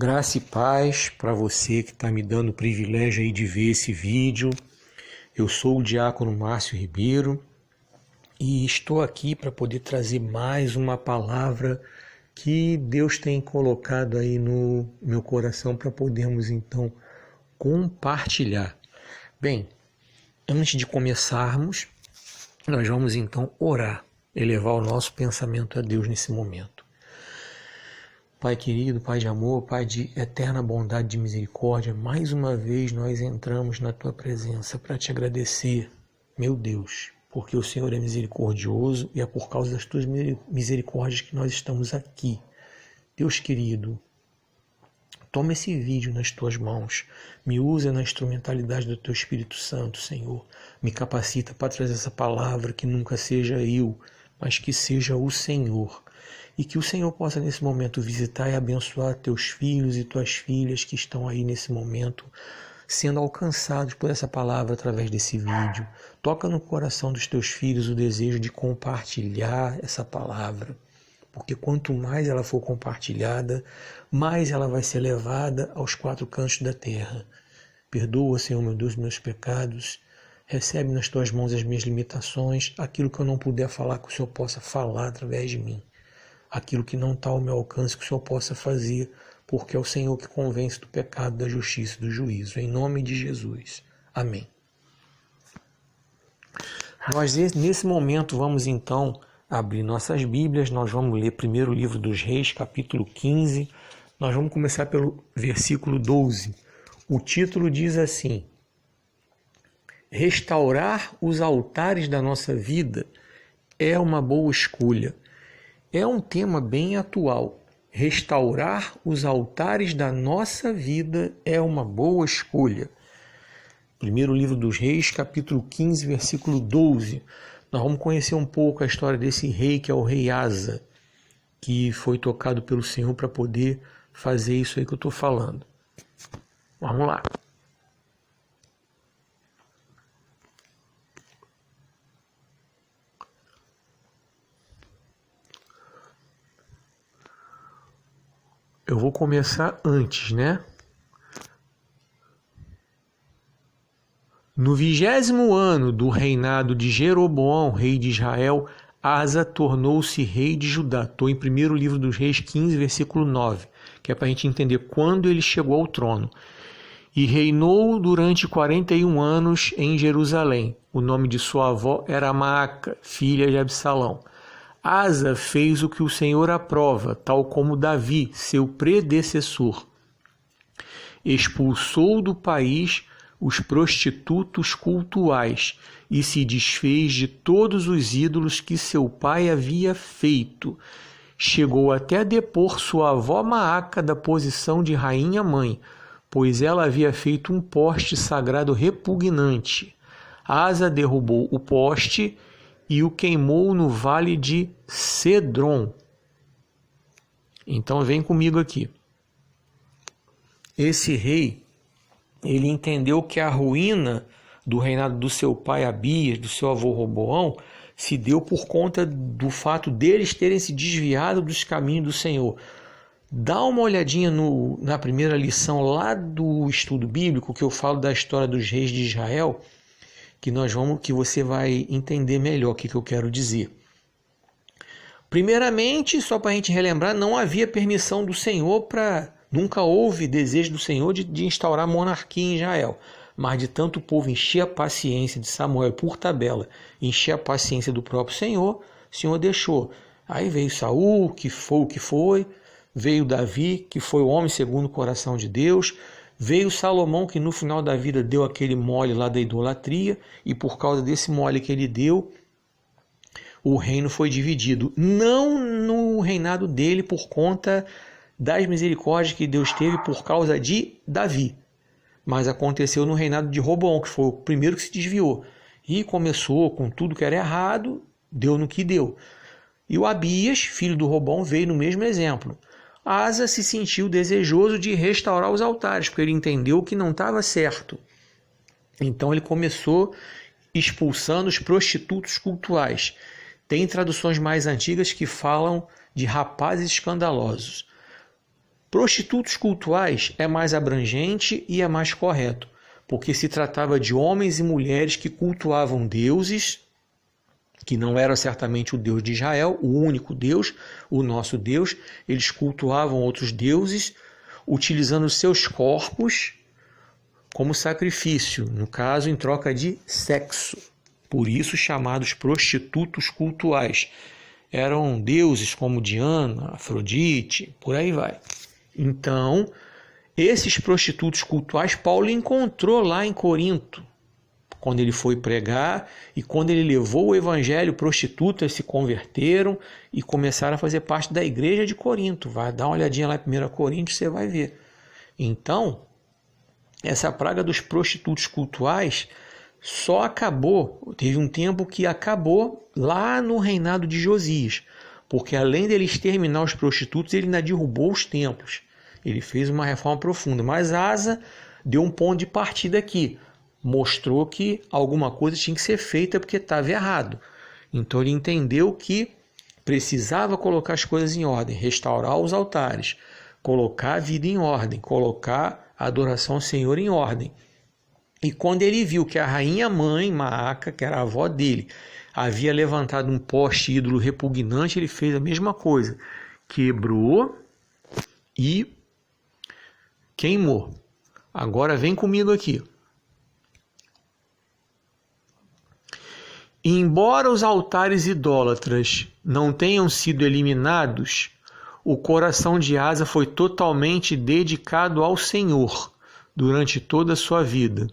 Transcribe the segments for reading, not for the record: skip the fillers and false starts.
Graça e paz para você que está me dando o privilégio aí de ver esse vídeo. Eu sou o diácono Márcio Ribeiro e estou aqui para poder trazer mais uma palavra que Deus tem colocado aí no meu coração para podermos então compartilhar. Bem, antes de começarmos, nós vamos então orar, elevar o nosso pensamento a Deus nesse momento. Pai querido, Pai de amor, Pai de eterna bondade e misericórdia, mais uma vez nós entramos na Tua presença para Te agradecer, meu Deus, porque o Senhor é misericordioso e é por causa das Tuas misericórdias que nós estamos aqui. Deus querido, toma esse vídeo nas Tuas mãos, me usa na instrumentalidade do Teu Espírito Santo, Senhor, me capacita para trazer essa palavra, que nunca seja eu, mas que seja o Senhor. E que o Senhor possa nesse momento visitar e abençoar teus filhos e tuas filhas que estão aí nesse momento sendo alcançados por essa palavra através desse vídeo. Toca no coração dos teus filhos o desejo de compartilhar essa palavra, porque quanto mais ela for compartilhada, mais ela vai ser levada aos quatro cantos da terra. Perdoa, Senhor meu Deus, meus pecados. Recebe nas tuas mãos as minhas limitações, aquilo que eu não puder falar, que o Senhor possa falar através de mim. Aquilo que não está ao meu alcance, que o Senhor possa fazer, porque é o Senhor que convence do pecado, da justiça e do juízo. Em nome de Jesus. Amém. Nós, nesse momento, vamos então abrir nossas Bíblias. Nós vamos ler primeiro o livro dos Reis, capítulo 15. Nós vamos começar pelo versículo 12. O título diz assim: Restaurar os altares da nossa vida é uma boa escolha. É um tema bem atual. Restaurar os altares da nossa vida é uma boa escolha. Primeiro livro dos Reis, capítulo 15, versículo 12. Nós vamos conhecer um pouco a história desse rei, que é o rei Asa, que foi tocado pelo Senhor para poder fazer isso aí que eu estou falando. Vamos lá. Eu vou começar antes, né? No 20º ano do reinado de Jeroboão, rei de Israel, Asa tornou-se rei de Judá. Estou em primeiro livro dos Reis 15, versículo 9, que é para a gente entender quando ele chegou ao trono. E reinou durante 41 anos em Jerusalém. O nome de sua avó era Maaca, filha de Absalão. Asa fez o que o Senhor aprova, tal como Davi, seu predecessor. Expulsou do país os prostitutos cultuais e se desfez de todos os ídolos que seu pai havia feito. Chegou até a depor sua avó Maaca da posição de rainha-mãe, pois ela havia feito um poste sagrado repugnante. Asa derrubou o poste e o queimou no vale de Cedron. Então vem comigo aqui. Esse rei, ele entendeu que a ruína do reinado do seu pai Abias, do seu avô Roboão, se deu por conta do fato deles terem se desviado dos caminhos do Senhor. Dá uma olhadinha na primeira lição lá do estudo bíblico, que eu falo da história dos reis de Israel, que você vai entender melhor o que eu quero dizer. Primeiramente, só para a gente relembrar, não havia permissão do Senhor nunca houve desejo do Senhor de instaurar monarquia em Israel. Mas de tanto o povo encher a paciência de Samuel por tabela, encher a paciência do próprio Senhor, o Senhor deixou. Aí veio Saul, que foi o que foi, veio Davi, que foi o homem segundo o coração de Deus, veio Salomão, que no final da vida deu aquele mole lá da idolatria, e por causa desse mole que ele deu, o reino foi dividido. Não no reinado dele por conta das misericórdias que Deus teve por causa de Davi, mas aconteceu no reinado de Roboão, que foi o primeiro que se desviou. E começou com tudo que era errado, deu no que deu. E o Abias, filho do Roboão, veio no mesmo exemplo. Asa se sentiu desejoso de restaurar os altares, porque ele entendeu que não estava certo. Então ele começou expulsando os prostitutos cultuais. Tem traduções mais antigas que falam de rapazes escandalosos. Prostitutos cultuais é mais abrangente e é mais correto, porque se tratava de homens e mulheres que cultuavam deuses, que não era certamente o Deus de Israel, o único Deus, o nosso Deus. Eles cultuavam outros deuses, utilizando seus corpos como sacrifício, no caso, em troca de sexo. Por isso, chamados prostitutos cultuais. Eram deuses como Diana, Afrodite, por aí vai. Então, esses prostitutos cultuais, Paulo encontrou lá em Corinto, quando ele foi pregar, e quando ele levou o evangelho, prostitutas se converteram e começaram a fazer parte da igreja de Corinto. Vai dar uma olhadinha lá em 1 Coríntios, você vai ver. Então, essa praga dos prostitutos cultuais só acabou, teve um tempo que acabou lá no reinado de Josias, porque além dele exterminar os prostitutos, ele ainda derrubou os templos. Ele fez uma reforma profunda, mas Asa deu um ponto de partida aqui, mostrou que alguma coisa tinha que ser feita porque estava errado. Então ele entendeu que precisava colocar as coisas em ordem, restaurar os altares, colocar a vida em ordem, colocar a adoração ao Senhor em ordem. E quando ele viu que a rainha mãe, Maaca, que era a avó dele, havia levantado um poste ídolo repugnante, ele fez a mesma coisa. Quebrou e queimou. Agora vem comigo aqui. Embora os altares idólatras não tenham sido eliminados, o coração de Asa foi totalmente dedicado ao Senhor durante toda a sua vida.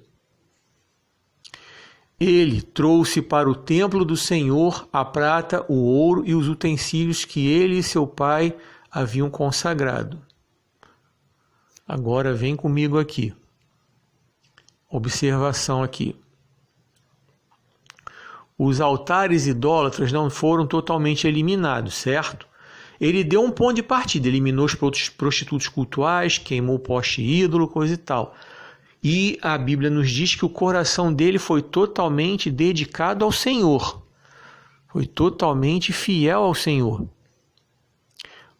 Ele trouxe para o templo do Senhor a prata, o ouro e os utensílios que ele e seu pai haviam consagrado. Agora vem comigo aqui. Observação aqui. Os altares idólatras não foram totalmente eliminados, certo? Ele deu um ponto de partida, eliminou os prostitutos cultuais, queimou o poste ídolo, coisa e tal. E a Bíblia nos diz que o coração dele foi totalmente dedicado ao Senhor. Foi totalmente fiel ao Senhor.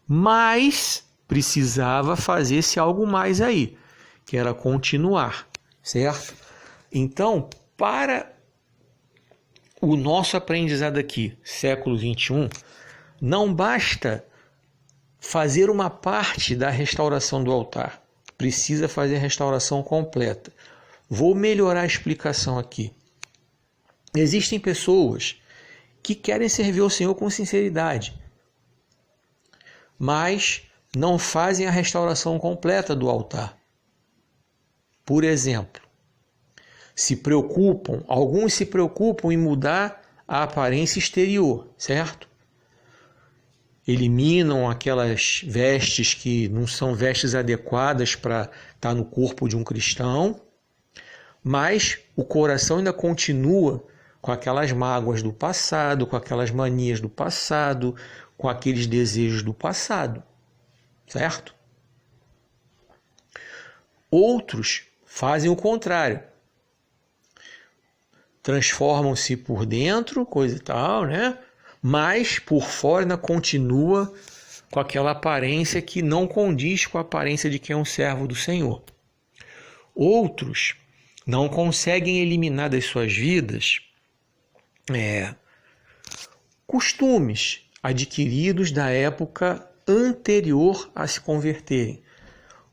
Mas precisava fazer-se algo mais aí, que era continuar, certo? Então, para o nosso aprendizado aqui, século 21, não basta fazer uma parte da restauração do altar. Precisa fazer a restauração completa. Vou melhorar a explicação aqui. Existem pessoas que querem servir ao Senhor com sinceridade, mas não fazem a restauração completa do altar. Por exemplo, alguns se preocupam em mudar a aparência exterior, certo? Eliminam aquelas vestes que não são vestes adequadas para estar no corpo de um cristão, mas o coração ainda continua com aquelas mágoas do passado, com aquelas manias do passado, com aqueles desejos do passado, certo? Outros fazem o contrário. Transformam-se por dentro, coisa e tal, né? Mas por fora ainda continua com aquela aparência que não condiz com a aparência de quem é um servo do Senhor. Outros não conseguem eliminar das suas vidas costumes adquiridos da época anterior a se converterem.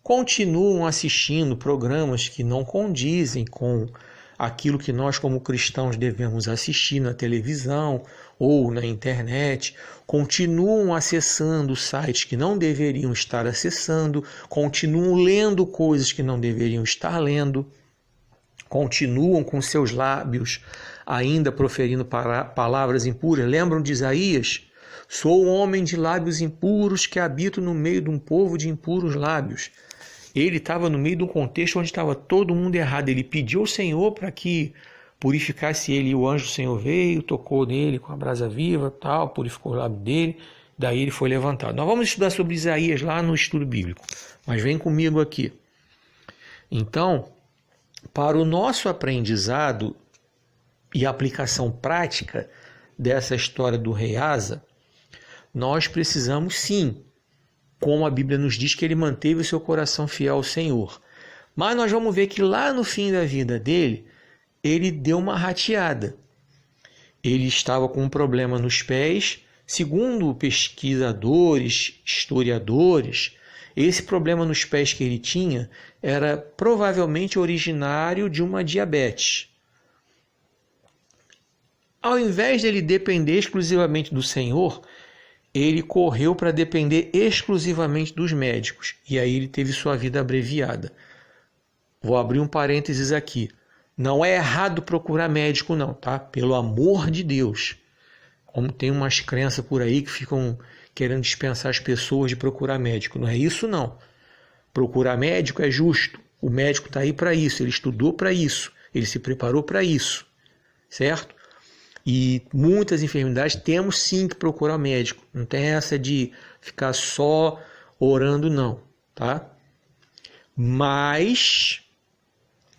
Continuam assistindo programas que não condizem com aquilo que nós como cristãos devemos assistir na televisão ou na internet, continuam acessando sites que não deveriam estar acessando, continuam lendo coisas que não deveriam estar lendo, continuam com seus lábios ainda proferindo palavras impuras. Lembram de Isaías? Sou um homem de lábios impuros que habito no meio de um povo de impuros lábios. Ele estava no meio de um contexto onde estava todo mundo errado. Ele pediu ao Senhor para que purificasse ele. E o anjo do Senhor veio, tocou nele com a brasa viva, tal, purificou o lábio dele. Daí ele foi levantado. Nós vamos estudar sobre Isaías lá no estudo bíblico. Mas vem comigo aqui. Então, para o nosso aprendizado e aplicação prática dessa história do rei Asa, nós precisamos sim como a Bíblia nos diz que ele manteve o seu coração fiel ao Senhor. Mas nós vamos ver que lá no fim da vida dele, ele deu uma rateada. Ele estava com um problema nos pés. Segundo pesquisadores, historiadores, esse problema nos pés que ele tinha era provavelmente originário de uma diabetes. Ao invés de ele depender exclusivamente do Senhor, ele correu para depender exclusivamente dos médicos. E aí ele teve sua vida abreviada. Vou abrir um parênteses aqui. Não é errado procurar médico não, tá? Pelo amor de Deus. Como tem umas crenças por aí que ficam querendo dispensar as pessoas de procurar médico. Não é isso não. Procurar médico é justo. O médico está aí para isso. Ele estudou para isso. Ele se preparou para isso. Certo? E muitas enfermidades temos sim que procurar médico. Não tem essa de ficar só orando não. Tá? Mas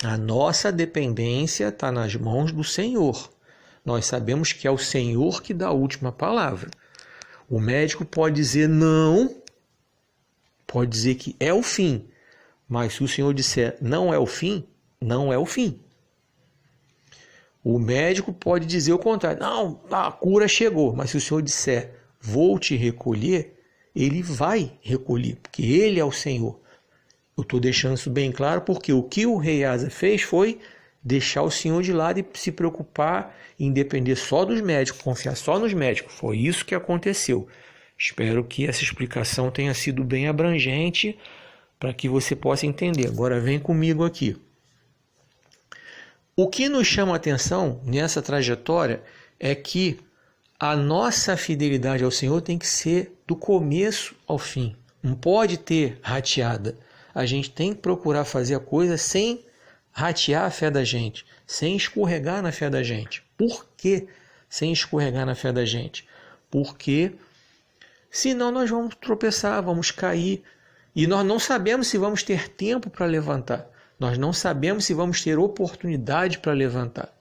a nossa dependência está nas mãos do Senhor. Nós sabemos que é o Senhor que dá a última palavra. O médico pode dizer não, pode dizer que é o fim, mas se o Senhor disser não é o fim, não é o fim. O médico pode dizer o contrário, não, a cura chegou, mas se o Senhor disser vou te recolher, ele vai recolher, porque ele é o Senhor. Eu estou deixando isso bem claro porque o que o rei Asa fez foi deixar o Senhor de lado e se preocupar em depender só dos médicos, confiar só nos médicos. Foi isso que aconteceu. Espero que essa explicação tenha sido bem abrangente para que você possa entender. Agora vem comigo aqui. O que nos chama a atenção nessa trajetória é que a nossa fidelidade ao Senhor tem que ser do começo ao fim. Não pode ter rateada. A gente tem que procurar fazer a coisa sem ratear a fé da gente, sem escorregar na fé da gente. Por que sem escorregar na fé da gente? Porque senão nós vamos tropeçar, vamos cair. E nós não sabemos se vamos ter tempo para levantar. Nós não sabemos se vamos ter oportunidade para levantar.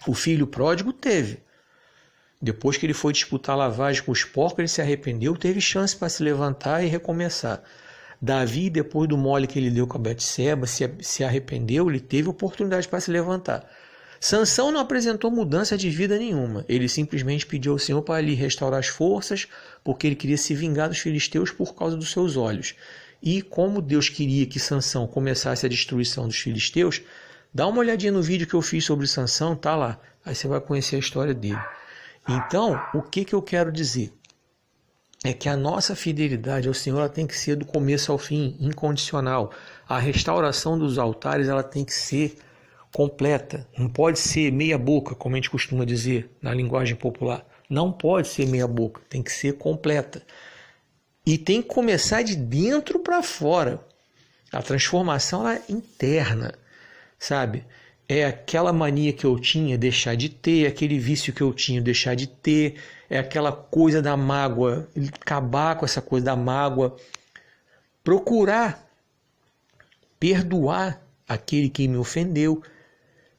O filho pródigo teve. Depois que ele foi disputar a lavagem com os porcos, ele se arrependeu, teve chance para se levantar e recomeçar. Davi, depois do mole que ele deu com a Betseba, se arrependeu, ele teve oportunidade para se levantar. Sansão não apresentou mudança de vida nenhuma. Ele simplesmente pediu ao Senhor para lhe restaurar as forças, porque ele queria se vingar dos filisteus por causa dos seus olhos. E como Deus queria que Sansão começasse a destruição dos filisteus, dá uma olhadinha no vídeo que eu fiz sobre Sansão, tá lá. Aí você vai conhecer a história dele. Então, o que eu quero dizer? É que a nossa fidelidade ao Senhor ela tem que ser do começo ao fim, incondicional. A restauração dos altares ela tem que ser completa. Não pode ser meia boca, como a gente costuma dizer na linguagem popular. Não pode ser meia boca, tem que ser completa. E tem que começar de dentro para fora. A transformação ela é interna, sabe? É aquela mania que eu tinha, deixar de ter, aquele vício que eu tinha, deixar de ter, é aquela coisa da mágoa, acabar com essa coisa da mágoa, procurar perdoar aquele que me ofendeu,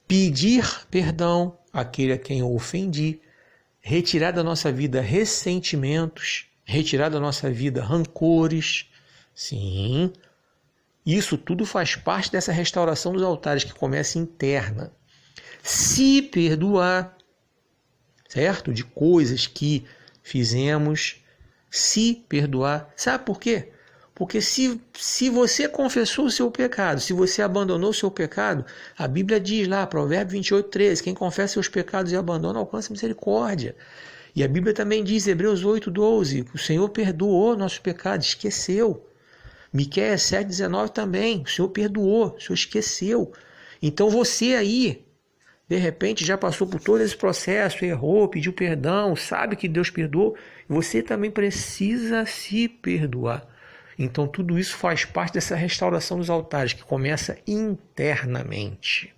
pedir perdão àquele a quem eu ofendi, retirar da nossa vida ressentimentos, retirar da nossa vida rancores. Sim, isso tudo faz parte dessa restauração dos altares que começa interna. Se perdoar, certo? De coisas que fizemos, se perdoar. Sabe por quê? Porque se você confessou o seu pecado, se você abandonou o seu pecado, a Bíblia diz lá, Provérbios 28:13, quem confessa seus pecados e abandona alcança misericórdia. E a Bíblia também diz, Hebreus 8:12, o Senhor perdoou nossos pecados, esqueceu. Miqueias 7:19 também, o Senhor perdoou, o Senhor esqueceu. Então você aí, de repente já passou por todo esse processo, errou, pediu perdão, sabe que Deus perdoou, você também precisa se perdoar. Então tudo isso faz parte dessa restauração dos altares, que começa internamente,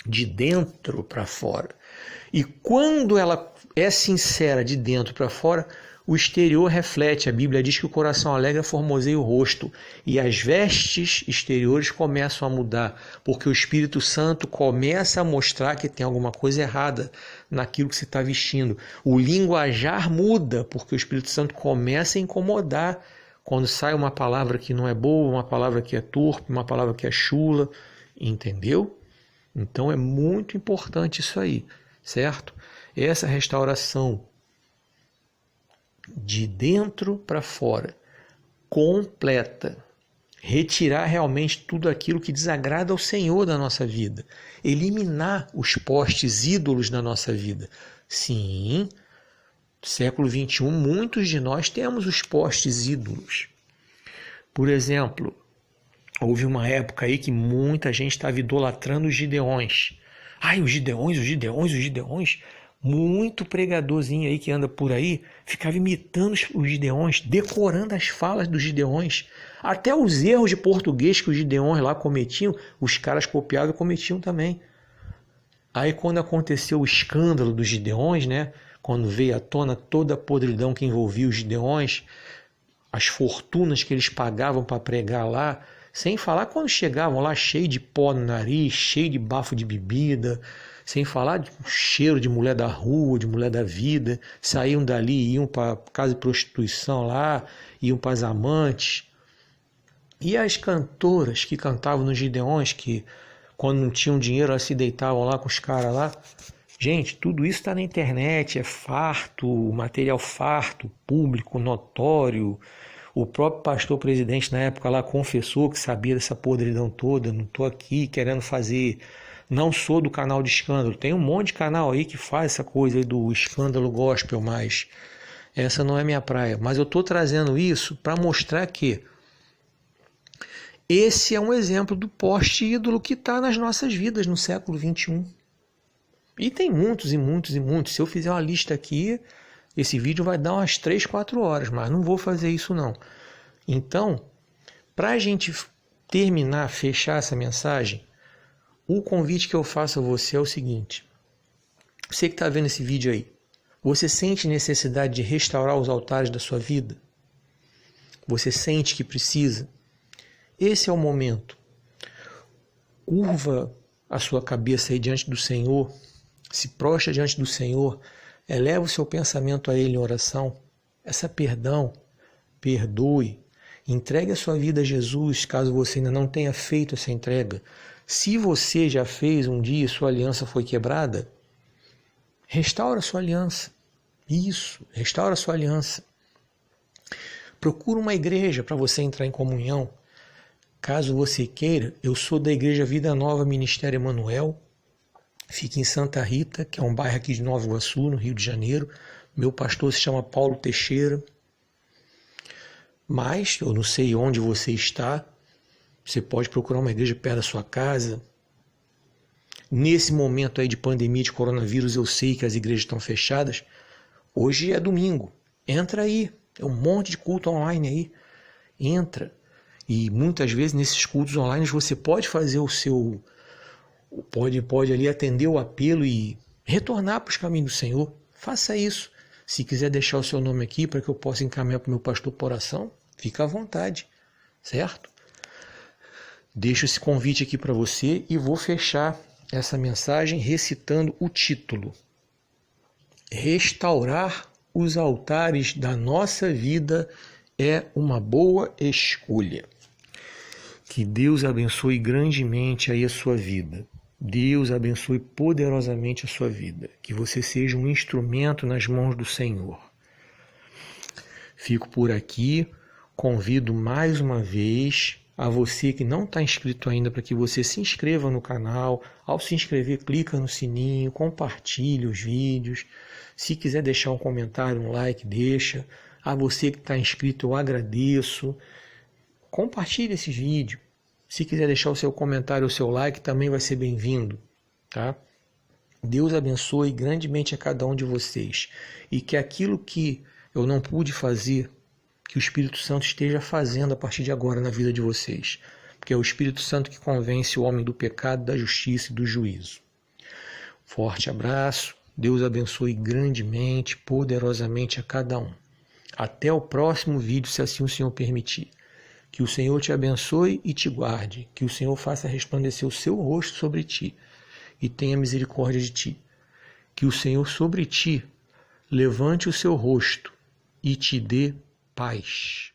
de dentro para fora. E quando ela é sincera de dentro para fora, o exterior reflete. A Bíblia diz que o coração alegre formoseia o rosto. E as vestes exteriores começam a mudar, porque o Espírito Santo começa a mostrar que tem alguma coisa errada naquilo que você está vestindo. O linguajar muda, porque o Espírito Santo começa a incomodar quando sai uma palavra que não é boa, uma palavra que é torpe, uma palavra que é chula. Entendeu? Então é muito importante isso aí, certo? Essa restauração de dentro para fora, completa, retirar realmente tudo aquilo que desagrada ao Senhor da nossa vida, eliminar os postes ídolos da nossa vida. Sim, no século XXI, muitos de nós temos os postes ídolos. Por exemplo, houve uma época aí que muita gente estava idolatrando os gideões. Ai, os gideões. Muito pregadorzinho aí que anda por aí ficava imitando os gideões, decorando as falas dos gideões. Até os erros de português que os gideões lá cometiam, os caras copiavam e cometiam também. Aí quando aconteceu o escândalo dos gideões, né? Quando veio à tona toda a podridão que envolvia os gideões, as fortunas que eles pagavam para pregar lá, sem falar quando chegavam lá cheio de pó no nariz, cheio de bafo de bebida, sem falar de cheiro de mulher da rua, de mulher da vida, saíam dali, iam para casa de prostituição lá, iam para as amantes. E as cantoras que cantavam nos gideões, que quando não tinham dinheiro elas se deitavam lá com os caras lá. Gente, tudo isso está na internet, é farto, material farto, público, notório. O próprio pastor presidente na época lá confessou que sabia dessa podridão toda. Não estou aqui querendo fazer... Não sou do canal de escândalo. Tem um monte de canal aí que faz essa coisa aí do escândalo gospel, mas essa não é minha praia. Mas eu estou trazendo isso para mostrar que esse é um exemplo do poste ídolo que está nas nossas vidas no século XXI. E tem muitos e muitos e muitos. Se eu fizer uma lista aqui, esse vídeo vai dar umas 3, 4 horas, mas não vou fazer isso não. Então, para a gente terminar, fechar essa mensagem, o convite que eu faço a você é o seguinte. Você que está vendo esse vídeo aí, você sente necessidade de restaurar os altares da sua vida? Você sente que precisa? Esse é o momento. Curva a sua cabeça aí diante do Senhor, se prostra diante do Senhor, eleva o seu pensamento a Ele em oração, peça perdão, perdoe, entregue a sua vida a Jesus, caso você ainda não tenha feito essa entrega. Se você já fez um dia e sua aliança foi quebrada, restaura a sua aliança. Isso, restaura a sua aliança. Procura uma igreja para você entrar em comunhão. Caso você queira, eu sou da Igreja Vida Nova Ministério Emanuel, fica em Santa Rita, que é um bairro aqui de Nova Iguaçu, no Rio de Janeiro. Meu pastor se chama Paulo Teixeira. Mas eu não sei onde você está. Você pode procurar uma igreja perto da sua casa. Nesse momento aí de pandemia de coronavírus, eu sei que as igrejas estão fechadas. Hoje é domingo. Entra aí. Tem um monte de culto online aí. Entra. E muitas vezes nesses cultos online você pode fazer o seu... Pode ali atender o apelo e retornar para os caminhos do Senhor. Faça isso. Se quiser deixar o seu nome aqui para que eu possa encaminhar para o meu pastor por oração, fica à vontade. Certo? Deixo esse convite aqui para você e vou fechar essa mensagem recitando o título. Restaurar os altares da nossa vida é uma boa escolha. Que Deus abençoe grandemente aí a sua vida. Deus abençoe poderosamente a sua vida. Que você seja um instrumento nas mãos do Senhor. Fico por aqui. Convido mais uma vez a você que não está inscrito ainda para que você se inscreva no canal. Ao se inscrever, clica no sininho, compartilhe os vídeos. Se quiser deixar um comentário, um like, deixa. A você que está inscrito, eu agradeço. Compartilhe esse vídeo. Se quiser deixar o seu comentário, o seu like, também vai ser bem-vindo. Tá? Deus abençoe grandemente a cada um de vocês. E que aquilo que eu não pude fazer, que o Espírito Santo esteja fazendo a partir de agora na vida de vocês. Porque é o Espírito Santo que convence o homem do pecado, da justiça e do juízo. Forte abraço. Deus abençoe grandemente, poderosamente a cada um. Até o próximo vídeo, se assim o Senhor permitir. Que o Senhor te abençoe e te guarde. Que o Senhor faça resplandecer o seu rosto sobre ti e tenha misericórdia de ti. Que o Senhor sobre ti levante o seu rosto e te dê paz.